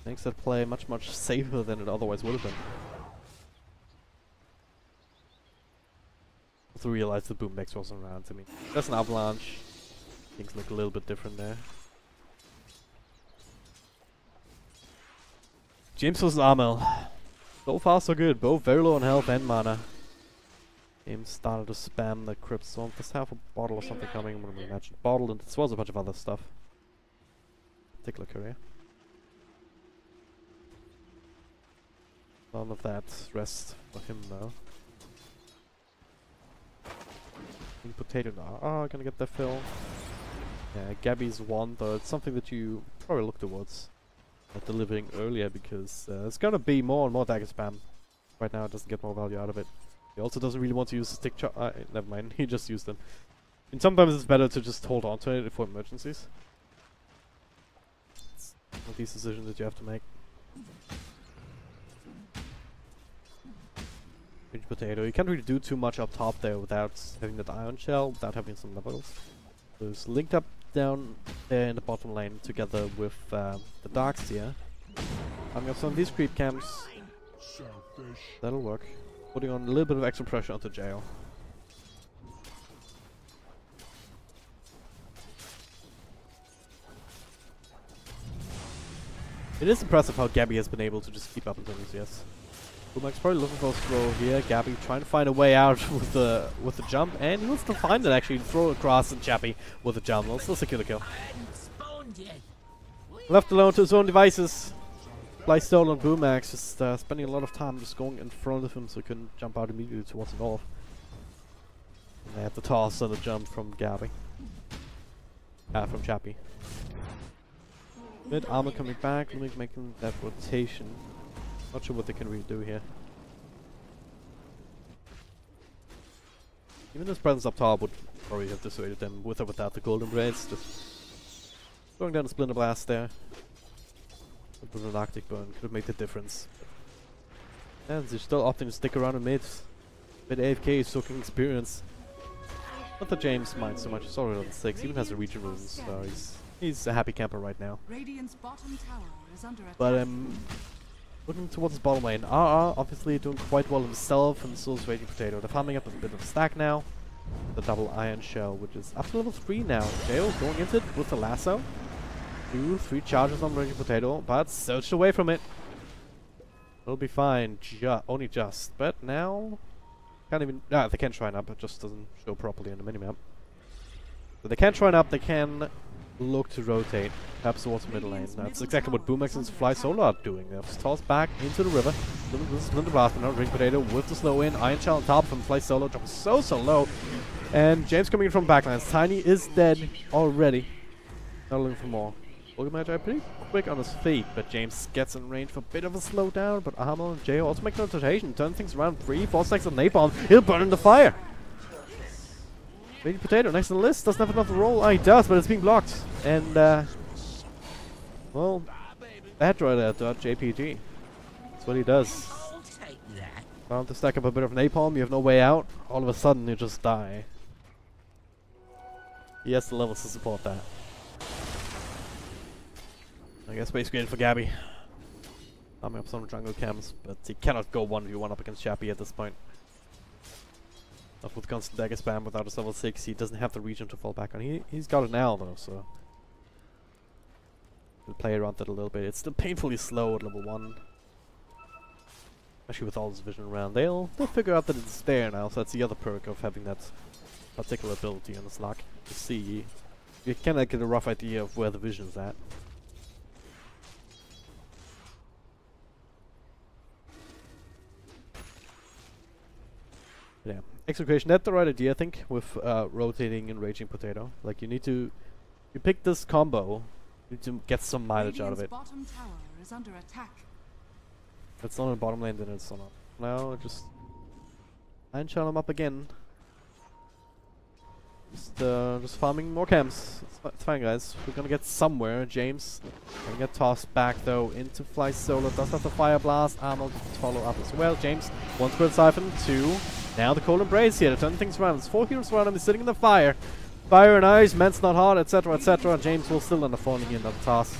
Makes that play much, much safer than it otherwise would have been. Also realized the boom X wasn't around. I mean, there's an avalanche. Things look a little bit different there. James versus Armel. So far so good. Both very low on health and mana. James started to spam the Crypt Storm. Does have a bottle or something coming? I'm gonna imagine bottle, and as well as a bunch of other stuff. Particular courier. None of that rest for him though. Potato now. Gonna get that fill. Yeah, Gabby's one, though it's something that you probably look towards delivering earlier, because it's gonna be more and more dagger spam. Right now it doesn't get more value out of it. He also doesn't really want to use the stick never mind, he just used them. And sometimes it's better to just hold on to it for emergencies. It's one of these decisions that you have to make. Rich potato. You can't really do too much up top there without having that iron shell, without having some levels. So it's linked up down there in the bottom lane together with the darks here. I've got some of these creep camps. That'll work. Putting on a little bit of extra pressure onto jail. It is impressive how Gabby has been able to just keep up until this, yes. Boomag's probably looking for a throw here. Gabby trying to find a way out with the jump, and he wants to find it actually. Throw across and Chappie with the jump. Well, still secure the kill. Left alone to his own devices. Fly stolen Boomag's just spending a lot of time just going in front of him so he couldn't jump out immediately towards the north. And they had the toss and the jump from Gabby. From Chappie. Mid armor coming back, making that rotation. Not sure what they can really do here. Even his presence up top would probably have dissuaded them with or without the golden braids. Just going down the Splinter Blast there. With an Arctic Burn could have made the difference. And they're still opting to stick around in mid. Mid AFK is soaking experience. Not that James minds so much, he's already on 6, even has a region runes, so he's a happy camper right now. Bottom tower is under attack. But looking towards his bottom lane, RR obviously doing quite well himself, and so is Raging Potato. They're farming up a bit of a stack now. The double iron shell, which is up to level 3 now. Jail going into it with the lasso. 2, 3 charges on Raging Potato, but searched away from it. It'll be fine, only just. But now, can't even. They can shrine up, it just doesn't show properly on the minimap. So they can shrine up, they can look to rotate, perhaps towards the middle lane. That's exactly what Boomax and Fly Solo are doing. They're tossed back into the river. This is Splinter Blast, now Raging Potato with the slow in. Iron Shell on top from Fly Solo, dropping so low. And James coming in from backlines. Tiny is dead already. Not looking for more. Magi pretty quick on his feet, but James gets in range for a bit of a slowdown. But Armel and Jayo also make no rotation, turn things around. 3-4 stacks of Napalm. He'll burn in the fire. Raging Potato next on the list doesn't have enough to roll. He does, but it's being blocked. And well, bad right there, JPG. That's what he does. Bound to stack up a bit of Napalm. You have no way out. All of a sudden, you just die. He has the levels to support that. I guess basically in for Gabby. Arming up some jungle camps, but he cannot go 1v1 up against Chappie at this point. Not with constant dagger spam without his level 6, he doesn't have the region to fall back on. He's got it now though, so we'll play around that a little bit. It's still painfully slow at level 1. Especially with all this vision around. They'll figure out that it's there now, so that's the other perk of having that particular ability on the slug. To see, you can get a rough idea of where the vision's at. Yeah, Execration, that's the right idea, I think, with rotating and Raging Potato. Like, you pick this combo, you need to get some mileage out of it. Bottom tower is under attack. If it's not on the bottom lane, then it's not. Now, just Iron Shell him up again. Just farming more camps. It's fine, guys. We're gonna get somewhere. James can get tossed back though into Fly Solo. Does have the Fire Blast. Armor to follow up as well. James, 1 Spirit Siphon, 2. Now the Cold Embrace here to turn things around. There's 4 heroes around him. He's sitting in the fire. Fire and ice, man's not hot, etc., etc. James will still end up falling in another toss.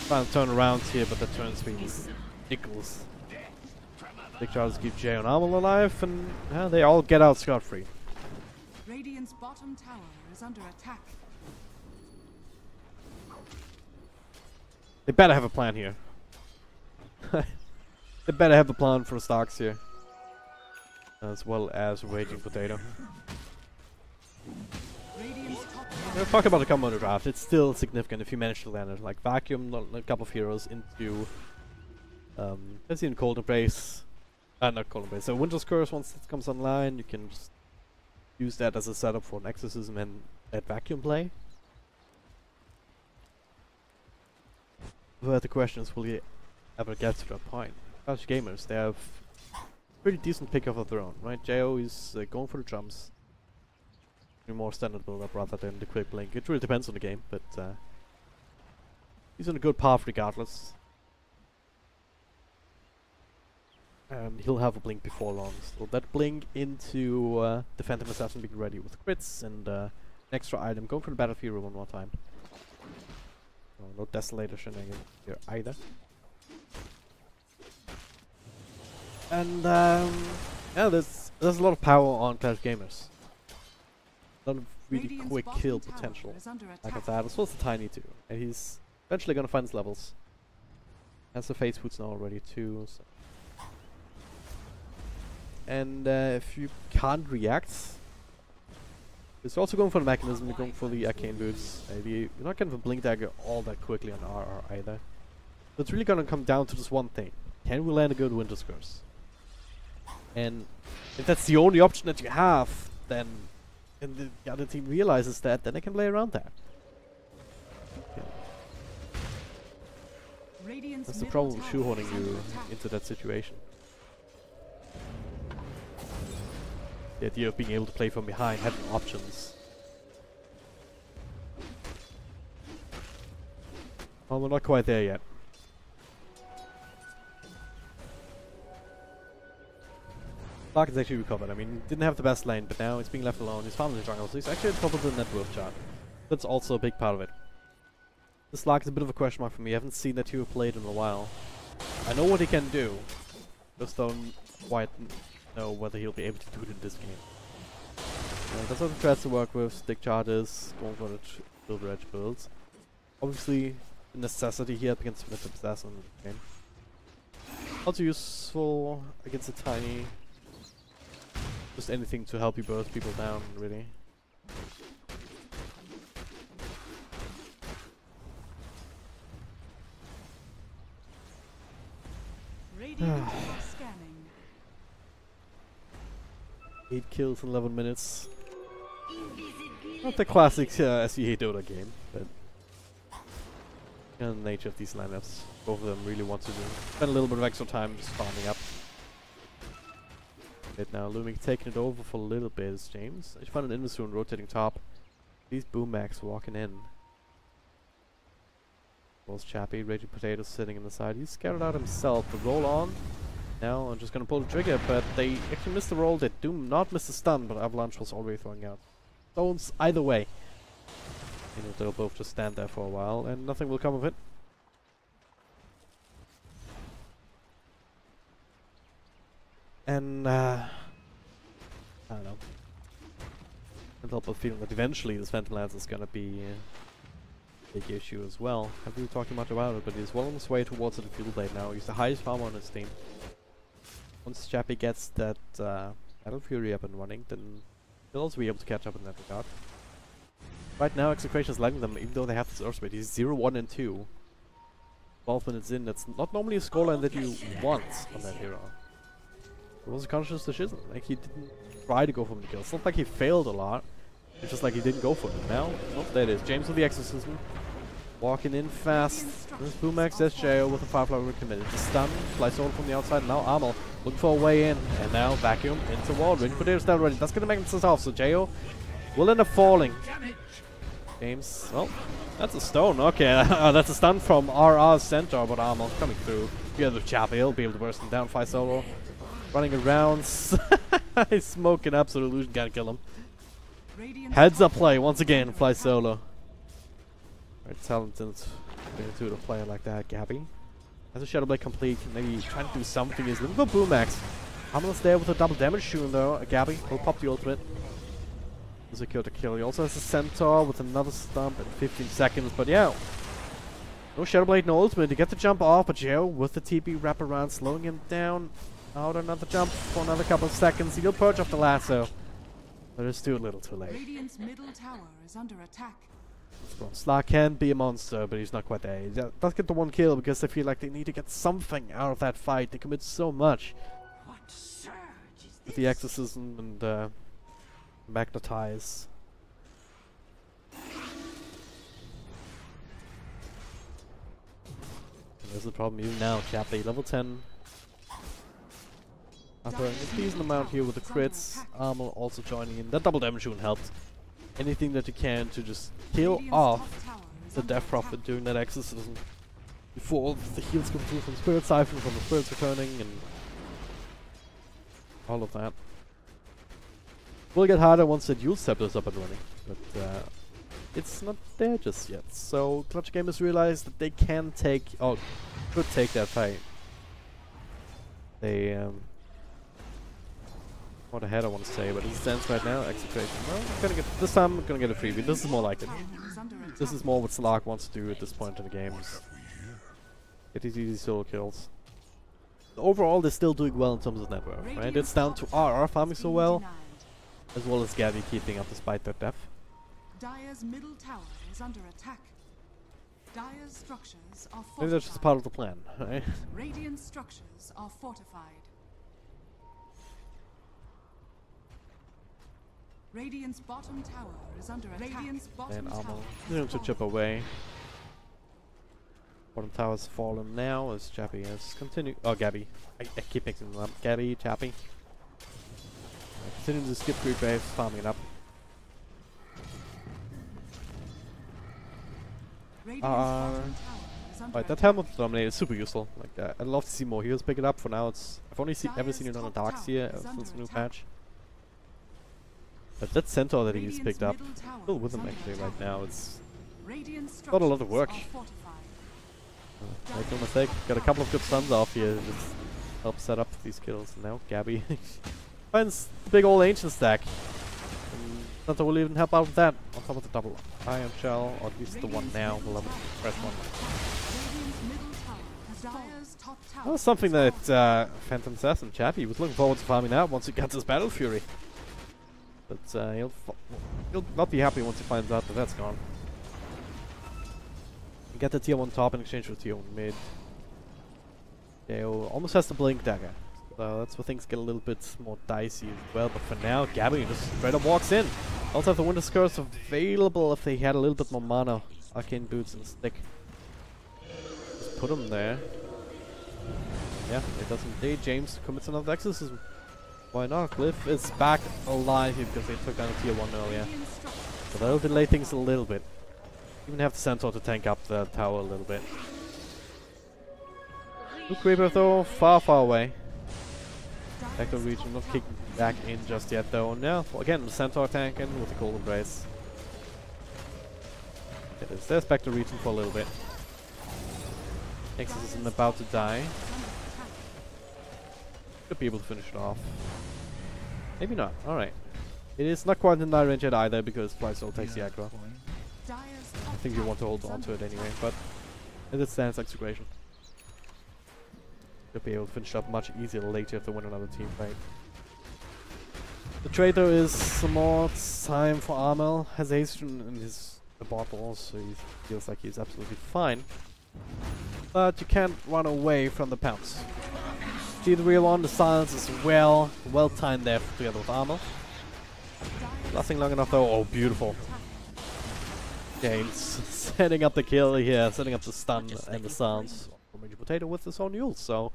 Trying to turn around here, but the turn speed is ridiculous. Big Charles keep Jay and Armel alive, and they all get out scot-free. Radiant's bottom tower is under attack. They better have a plan here. They better have a plan for stocks here. As well as Raging Potato. Talk about the combo in the draft. It's still significant if you manage to land it. Like Vacuum, a couple of heroes into let's see, in Cold Embrace. Not Cold Embrace. So Winter's Curse, once it comes online, you can just use that as a setup for an Exorcism and let Vacuum play. But the question is, will you ever get to that point? Crouch Gamers, they have pretty decent pick of their own, right? Jo is going for the jumps. More standard build-up rather than the quick blink. It really depends on the game, but he's on a good path regardless. And he'll have a blink before long. So that blink into the Phantom Assassin being ready with crits and an extra item. Going for the battlefield one more time. Oh, no Desolator shenanigans here either. And yeah, there's a lot of power on Clash Gamers. A lot of really quick kill potential. Like I said, as well as the Tiny too. And he's eventually gonna find his levels. Has the Face Boots now already too. So. And if you can't react, it's also going for the mechanism. You're going for the Arcane Boots. Maybe you're not getting the Blink Dagger all that quickly on RR either. So it's really gonna come down to this one thing: can we land a good Winter's Curse? And if that's the only option that you have, then and the other team realizes that, then they can play around that. Okay. That's the problem with shoehorning you into that situation. The idea of being able to play from behind, having options. Well, we're not quite there yet. Clark is actually recovered. I mean, didn't have the best lane, but now he's being left alone. He's farming the jungle, so he's actually at the top of the net worth chart. That's also a big part of it. This Lark is a bit of a question mark for me. I haven't seen that hero played in a while. I know what he can do, just don't quite know whether he'll be able to do it in this game. That's what he tries to work with. Stick charges, going for the Silver Edge builds. Obviously, the necessity here against Mr. Assassin in the game. Also useful against a Tiny. Just anything to help you burst people down, really. Scanning. 8 kills in 11 minutes. Not the classic SEA Dota game, but the nature of these lineups. Both of them really want to spend a little bit of extra time just farming up. Now Looming taking it over for a little bit is James. I found an Invisoon rotating top. These Boomax walking in. Rolls Chappy, Raging Potato sitting in the side. He's scattered out himself. The roll on. Now I'm just gonna pull the trigger, but they actually missed the roll. They do not miss the stun, but Avalanche was already throwing out stones either way. You know, they'll both just stand there for a while and nothing will come of it. And I don't know. Can't help but feeling that eventually this Phantom Lance is gonna be a big issue as well. Haven't really talked much about it, but he's well on his way towards the Field Blade now. He's the highest farmer on his team. Once Chappy gets that Battle Fury up and running, then he'll also be able to catch up in that regard. Right now, Execration is lagging them, even though they have this Earth Rate. He's 0, 1, and 2. 12 minutes in, that's not normally a scoreline that you want on that hero. It was a conscious decision. Like, he didn't try to go for the kill. It's not like he failed a lot. It's just like he didn't go for it. Now, oh, there it is. James with the Exorcism. Walking in fast. This Boomax, there's Jo with a Firefly committed. The stun, flies over from the outside. Now Armel looking for a way in. And now Vacuum into wall. Raging Potato's down already. That's gonna make this off. So Jo will end up falling. James, well, that's a stone. Okay, that's a stun from RR Centaur, but Armel coming through. Together with Chappy, he'll be able to burst him down. Fly solo. Running around. He's smoking Absolute Illusion. Gotta kill him. Heads up play once again. Fly solo. Very talented into a player like that, Gabby. Has a Shadow Blade complete, maybe trying to do something. He's looking for Boom Axe. Amel's there with a double damage shooting though. Gabby will pop the ultimate. Secure the kill. He also has a Centaur with another stump in 15 seconds, but yeah. No Shadow Blade, no ultimate. You get the jump off, but Joe with the TP wrap around, slowing him down. Out another jump for another couple of seconds. He'll purge off the lasso. But it's too little too late. Radiant's middle tower is under attack. Slark can be a monster, but he's not quite there. He does get the one kill because they feel like they need to get something out of that fight. They commit so much. What surge is With the exorcism and magnetize. And there's the problem even now, Chapley, level 10. After a decent amount here with the crits, Armor also joining in. That double damage shouldn't help. Anything that you can to just kill off the Death Prophet doing that exorcism before the heals come through from Spirit Siphon, from the spirits returning, and all of that. Will get harder once the dual scepter is up and running, but it's not there just yet. So Clutch Gamers realized that they can take, or could take that fight. They what ahead I want to say, but it stands right now. Execration. Well, I'm gonna get this time. I'm gonna get a freebie. This is more like it. This is more what Slark wants to do at this point in the game. Get these easy solo kills. Overall, they're still doing well in terms of net worth, right? It's down to RR farming so well, as well as Gabby keeping up despite their death. Dire's middle tower is under attack. Dire's structures are fortified. Maybe that's just part of the plan, right? Radiant structures are fortified. Radiant's bottom tower is under attack. Radiant's bottom And tower Armor has going to fallen. chip away. Bottom tower's fallen now as Chappy has continued. Oh, Gabby. I keep mixing them up. Gabby, Chappy. Continuing to skip creep wave, farming it up. Radiant's bottom tower is under Right, that attack. Helmet Dominate is super useful. Like, I'd love to see more heroes pick it up. For now, it's I've only ever seen it on a Dark Seer since the new patch. But that Centaur that he's picked up, still with him actually right now, it's not a lot of work. Make no mistake, got a couple of good stuns off here, just help set up these kills. And now Gabby finds the big old ancient stack. And Centaur will even help out with that, on top of the double iron shell, or at least the one now, the level fresh one. That was something that Phantom says in chat. He was looking forward to farming out once he gets his Battle Fury. But he'll not be happy once he finds out that that's gone. You get the tier 1 top in exchange for tier 1 mid. Dale almost has the Blink Dagger. So that's where things get a little bit more dicey as well. But for now, Gabby just straight up walks in. Also have the Winter's Curse available if they had a little bit more mana. Arcane Boots and Stick. Just put him there. Yeah, it does indeed. James commits another exorcism. Why not? Cliff is back alive here because they took down a tier 1 earlier. So that'll delay things a little bit. Even have the Centaur to tank up the tower a little bit. Blue Creeper though, far away. Back to region, not kicking back in just yet though. Now, again, the Centaur tanking with the Cold Embrace. It is. There's back to region for a little bit. Nexus is about to die. Should be able to finish it off. Maybe not. Alright. It is not quite in die range yet either because Flightsoul takes the aggro. I think you want to hold on to it anyway, but as it stands, Execration. Should be able to finish up much easier later if they win another team fight. The trade though is more time for Armel. Has haste in his bottle, so he feels like he's absolutely fine. But you can't run away from the pounce. See the real one, the silence is well timed there together with Armor. Lasting long enough though. Oh, beautiful. James setting up the kill here, setting up the stun and the sounds from Major Potato with his own ult. So,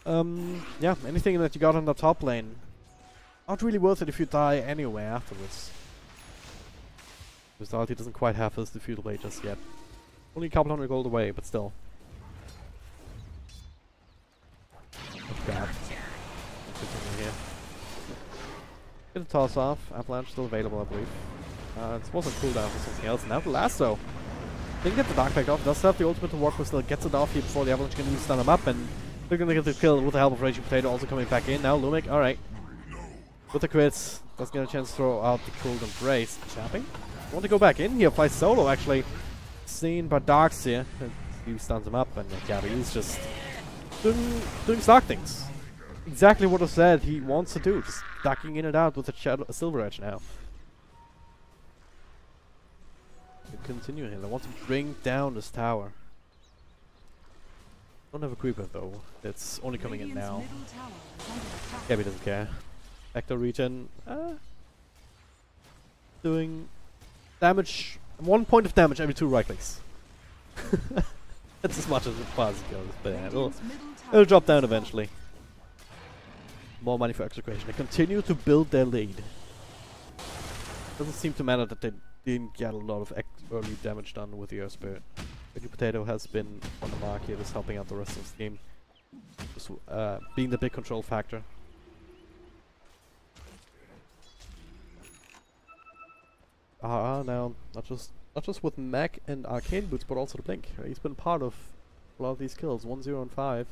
yeah, anything that you got on the top lane, not really worth it if you die anyway afterwards. Because Alti doesn't quite have his Defeated Blade just yet. Only a couple hundred gold away, but still. God. Continue here. Get a toss off. Avalanche still available, I believe. It wasn't cooldown for something else. Now the lasso. Didn't get the Dark back off. Does have the ultimate to work with, still gets it off here before the Avalanche can even stun him up, and they're gonna get the kill with the help of Raging Potato also coming back in. Now Lumic, alright. With the crits, doesn't get a chance to throw out the Cold Embrace. Chapping? Want to go back in here, fly solo actually. Seen by Darks here. He stuns him up, and Gabby is just doing Stark things. Exactly what I said he wants to do, just ducking in and out with a Silver Edge now. Continue here. I want to bring down this tower. Don't have a creeper though. It's only coming in now. Gabby doesn't care. Vector regen. Doing damage. 1 point of damage every 2 right clicks. That's as much as it goes. But yeah, it'll drop down eventually. More money for Execration. They continue to build their lead. Doesn't seem to matter that they didn't get a lot of early damage done with the Earth Spirit. Raging Potato has been on the mark here, just helping out the rest of the game. Just being the big control factor. Now, not just with Mech and Arcane Boots, but also the Blink. He's been part of a lot of these kills, 1, 0, and 5.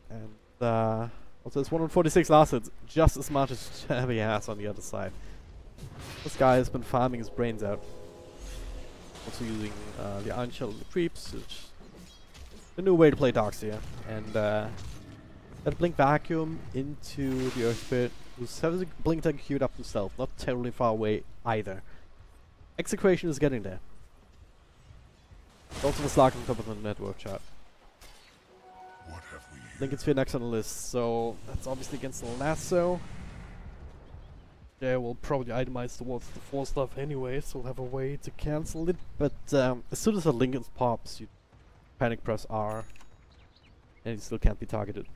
And also it's 146 last hits, just as much as Heavy has on the other side. This guy has been farming his brains out. Also using the Iron Shell and the Creeps, which is a new way to play Darks here. And that Blink Vacuum into the Earth Spirit, who's having a Blink Tag queued up himself, not terribly far away either. Execration is getting there. Also the Slark on top of the network chart. Lincoln Sphere next on the list, so that's obviously against the Lasso. Yeah, we'll probably itemize towards the 4 stuff anyway, so we'll have a way to cancel it. But as soon as the Lincoln pops, you panic press R, and you still can't be targeted.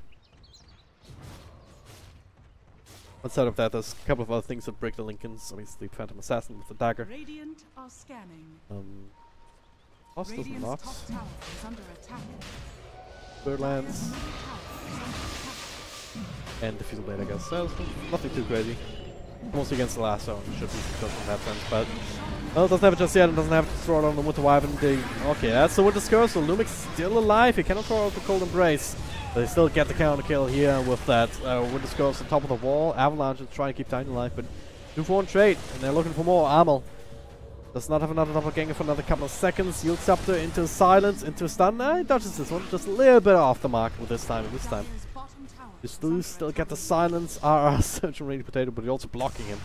Outside of that, there's a couple of other things that break the Lincolns. Obviously, Phantom Assassin with the dagger. Radiant are scanning. Cost does not. Top tower is under attack. Birdlands. And the Fusel Blade, I guess. So, nothing too crazy. Mostly against the Lasso, and should be successful in that sense, but well, it doesn't have it just yet, and doesn't have to throw it on the Winter Wyvern. Okay, that's the Winter Curse, so Lumic's still alive. He cannot throw out the Cold Embrace. But they still get the counter kill here with that Winter Curse on top of the wall. Avalanche is trying to keep Tiny alive, but 2 for 1 trade, and they're looking for more. Amel does not have another doppelganger for another couple of seconds. Yield Scepter into silence, into stun. He dodges this one, just a little bit off the mark with this time, You still get the silence. Searching Raging Potato, but you're also blocking him.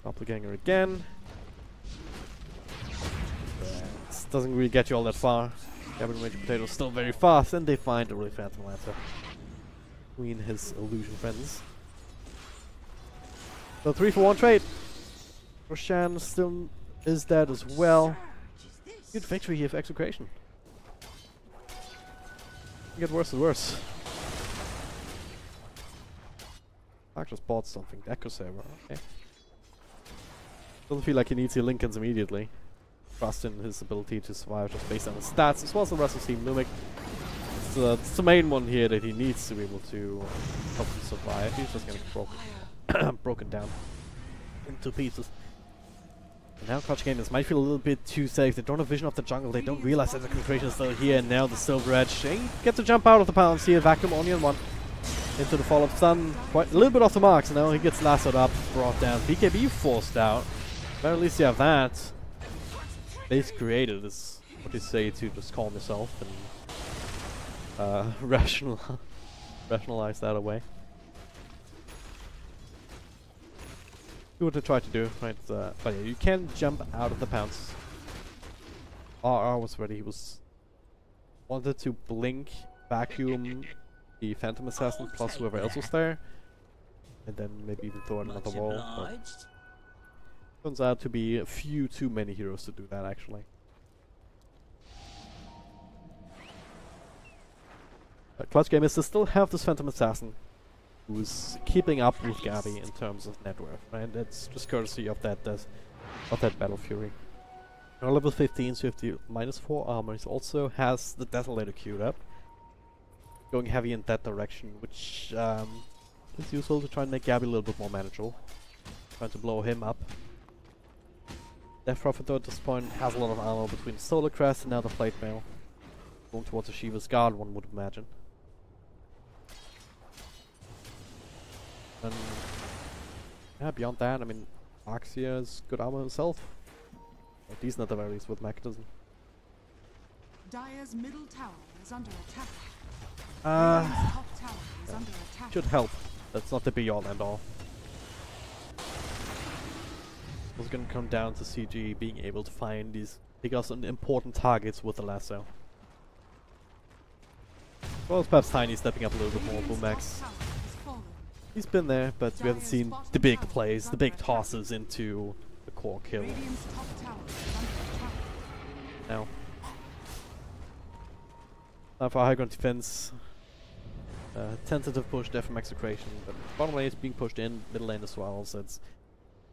Doppelganger again. This doesn't really get you all that far. Gavin Raging Potato is still very fast, and they find a really Phantom Lancer between his illusion friends. So 3 for 1 trade. Roshan still is dead as well. Good victory here for Execration. Get worse and worse. I just bought something. Echo Saber. Okay. Doesn't feel like he needs the Lincolns immediately. Trust in his ability to survive just based on his stats, as well as the rest of Team Lumic. It's the main one here that he needs to be able to help him survive. He's just gonna get broken down into pieces. And now Clutch Gamers might feel a little bit too safe. They don't have vision of the jungle. They don't realize that the Execration is still here. And now the Silver Edge. They get to jump out of the pounds here. Vacuum only on 1. Into the follow-up stun. Quite a little bit off the marks. Now he gets lassoed up, brought down. BKB forced out. But at least you have that. Base created is what they say to just calm yourself and rationalize that away. Do what they try to do, right? But yeah, you can jump out of the pounce. RR was ready. He wanted to blink, vacuum the Phantom Assassin plus whoever else was there, and then maybe even throw another wall. But turns out to be a few too many heroes to do that, actually. But Clutch Gamers still have this Phantom Assassin, who's keeping up with Gabby in terms of net worth, right? That's just courtesy of that Battle Fury. Now level 15, so you have the -4 armor. He also has the Desolator queued up, going heavy in that direction, which is useful to try and make Gabby a little bit more manageable. Trying to blow him up. Death Prophet though at this point has a lot of ammo between the Solar Crest and now the Plate Mail. Going towards the Shiva's Guard, one would imagine. And yeah, beyond that, I mean, Axia is good armor himself. Or decent at the very least with Mechanism. Dire's middle tower is under attack. Uh, Radiant's top tower is under attack. should help. That's not the be-all and all. It's gonna come down to CG being able to find these pick us on important targets with the lasso. Well, it's perhaps Tiny stepping up a little bit more. Boomax. He's been there, but we haven't seen the big plays, the big tosses into the core kill. Radiant's top tower is under attack. Now, for high ground defense, tentative push there from Execration, but bottom lane is being pushed in, middle lane as well. So it's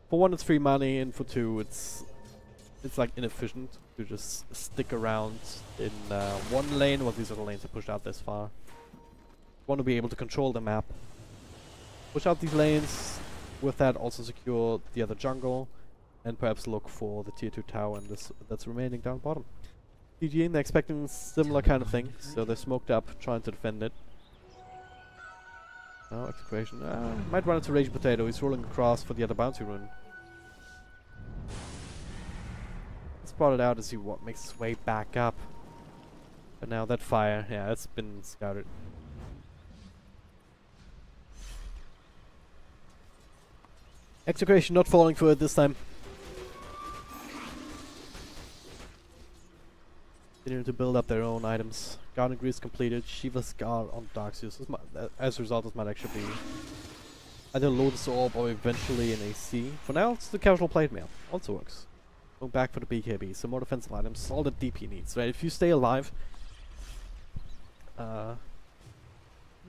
for one, it's free money, and for two, it's like inefficient to just stick around in one lane while these other lanes are pushed out this far. Want to be able to control the map, push out these lanes, with that also secure the other jungle, and perhaps look for the tier 2 tower and this that's remaining down bottom. DG, they're expecting similar kind of thing, so they're smoked up, trying to defend it. Now Execration might run into Raging Potato. He's rolling across for the other bounty rune. Spot it out to see what makes its way back up. But now that fire, yeah, it's been scouted. Execration not falling for it this time. Continuing to build up their own items. Garden Grease completed. Shiva's Guard on Darkseus. As a result, this might actually be either Lotus Orb or eventually an AC. For now, it's the casual Plate Mail. Also works. Going back for the BKB. Some more defensive items. All the DP needs. Right? If you stay alive,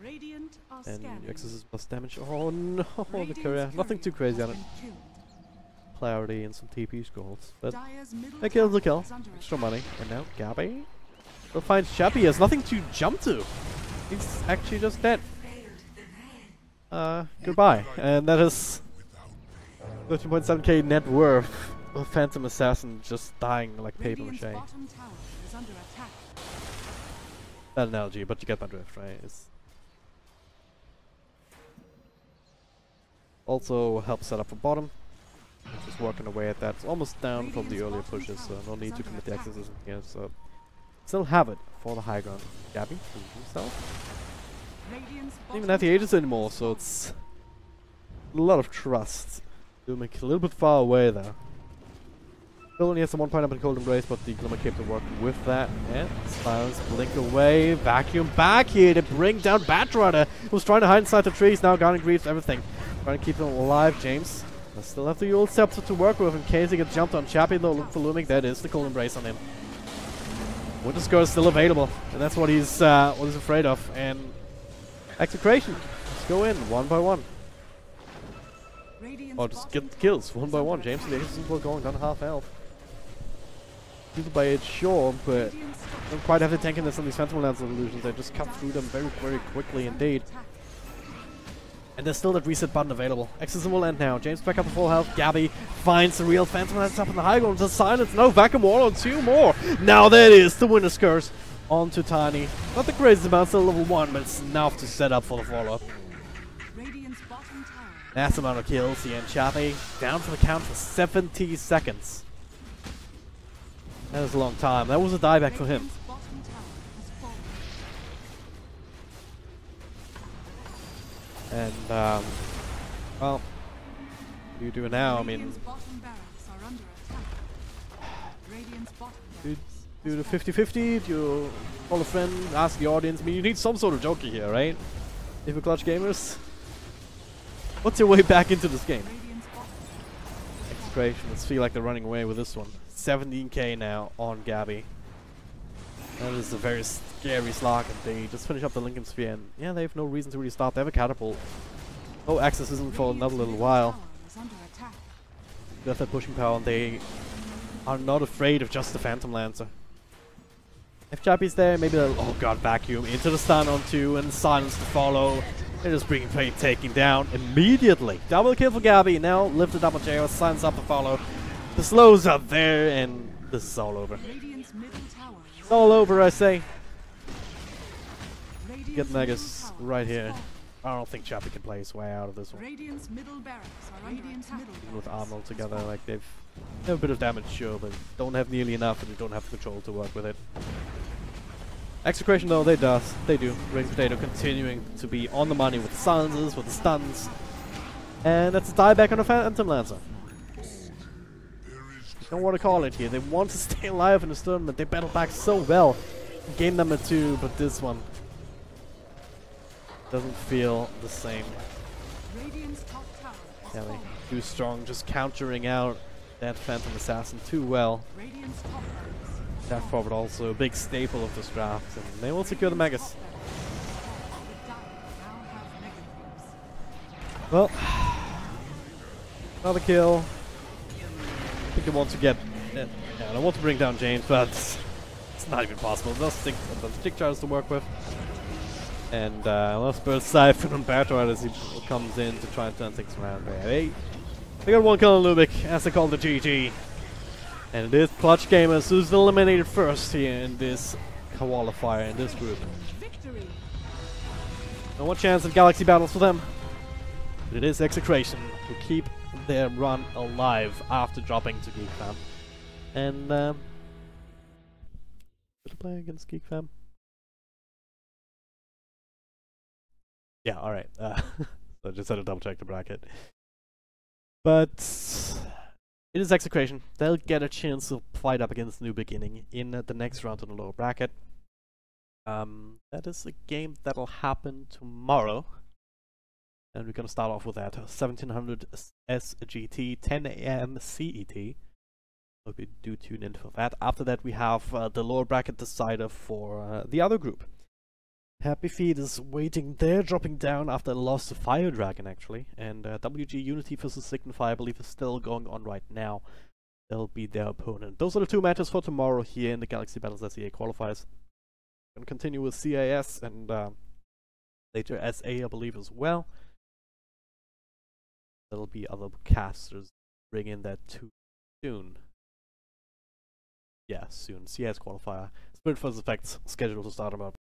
Radiant are and scanning. your Exorcist plus damage. Oh no, the Radiant's courier. Nothing too courier crazy on has it. been killed. Clarity and some TP scrolls. But Dire's middle a kill's a tower kill. is under Extra attack. money. And now Gabby will find Chappie. He has nothing to jump to. He's actually just dead. Goodbye. And that is 13.7k net worth of Phantom Assassin just dying like paper Radiant's mache. bottom tower is under attack. Bad analogy, but you get my drift, right? It's also helps set up for bottom. Just working away at that. It's almost down from the earlier pushes, so no need to commit the exorcism here. So still have it for the high ground. Gabby, himself. Radiant's Don't even have the Aegis anymore, so it's a lot of trust. It'll make it a little bit far away there. Still only has some 1 point up in Cold Embrace, but the Glimmer Cape to work with that. And Silence, blink away, vacuum back here to bring down Batrider, who's trying to hide inside the trees. Now Garden Greaves everything. Trying to keep him alive, James. I still have the old scepter to work with in case he gets jumped on. Chappie though, look for looming. That is the Cold Embrace on him. Winter Scar is still available, and that's what he's afraid of. And Execration, let's go in one by one. Radiant's Or just bottom get kills tower one is by under one. James and the attack. Exorcism were going down half health. People by it, sure, but Radiant's top don't quite have the tankiness on these Phantom Lance illusions. They just cut through them very, very quickly indeed. attack. And there's still that reset button available. Exorcism will end now. James back up to full health. Gabby finds the real Phantom Lance up in the high ground. The Silence. No, Vacuum Wall on 2 more. Now that is the Winter's Curse onto Tiny. Not the craziest amount, still level 1, but it's enough to set up for the follow-up. Radiant's bottom tower. Massive amount of kills. The Chappie down for the count for 70 seconds. That is a long time. That was a dieback for him. Radiant's bottom tower has fallen. And, well, what do you do now? I mean, Radiant's bottom barracks are under attack. Radiant's bottom do barracks the 50-50? Do you call a friend, ask the audience? I mean, you need some sort of joker here, right? If you're Clutch Gamers. What's your way back into this game? Radiant's bottom Execration, let's feel like they're running away with this one. 17k now on Gabby. That is a very scary slog, and they just finish up the Lincoln Sphere, and yeah, they have no reason to really stop. They have a catapult. No access isn't for another little while. tower is under attack. They have that pushing power, and they are not afraid of just the Phantom Lancer. If Chappie's there, maybe they'll, oh god, vacuum into the stun on 2 and Silence to follow. They're just bringing taking down immediately. Double kill for Gabby, now lifted up on JO, Silence up to follow. The slows are there, and this is all over. Radiant's middle tower is It's all over, I say. Radiant's Get middle Magus tower right is here. falling. I don't think Chappie can play his way out of this one. Radiant's middle barracks are under attack. Even with Arnold together, like they've a bit of damage, sure, but don't have nearly enough, and they don't have the control to work with it. Execration though, they do. Raging Potato continuing to be on the money with the silences, with the stuns. And that's a dieback on a Phantom Lancer. Don't want to call it here. They want to stay alive in this tournament. They battled back so well. Game number 2, but this one doesn't feel the same. Radiant's top tower is Yeah, falling. too strong, just countering out that Phantom Assassin too well. Radiant's top barracks. That forward also a big staple of this draft, and they will secure the Magus. Well, another kill. I think they want to get. Yeah, I want to bring down James, but it's not even possible. There's stick charges to work with. And let's burst Siphon on Bertrand as he comes in to try and turn things around. They got one kill on Lubick, as they call the GG. And it is Clutch Gamers who's eliminated first here in this qualifier, in this group. Victory. No more chance at Galaxy battles for them. But it is Execration who keep their run alive after dropping to Geek Fam. And will play against Geek Fam? Yeah, alright. So I just had to double check the bracket. But it is Execration. They'll get a chance to fight up against New Beginning in the next round in the lower bracket. That is a game that'll happen tomorrow. And we're gonna start off with that 1700 SGT, 10 AM CET. Hope you do tune in for that. After that, we have the lower bracket decider for the other group. Happy Feet is waiting there, dropping down after a loss to Fire Dragon, actually. And WG Unity vs Signify, I believe, is still going on right now. They'll be their opponent. Those are the two matches for tomorrow here in the Galaxy Battles SEA qualifiers. Gonna continue with CIS and later SA, I believe, as well. There'll be other casters bringing that too soon. Yeah, soon. CS qualifier. Spirit Force Effects scheduled to start about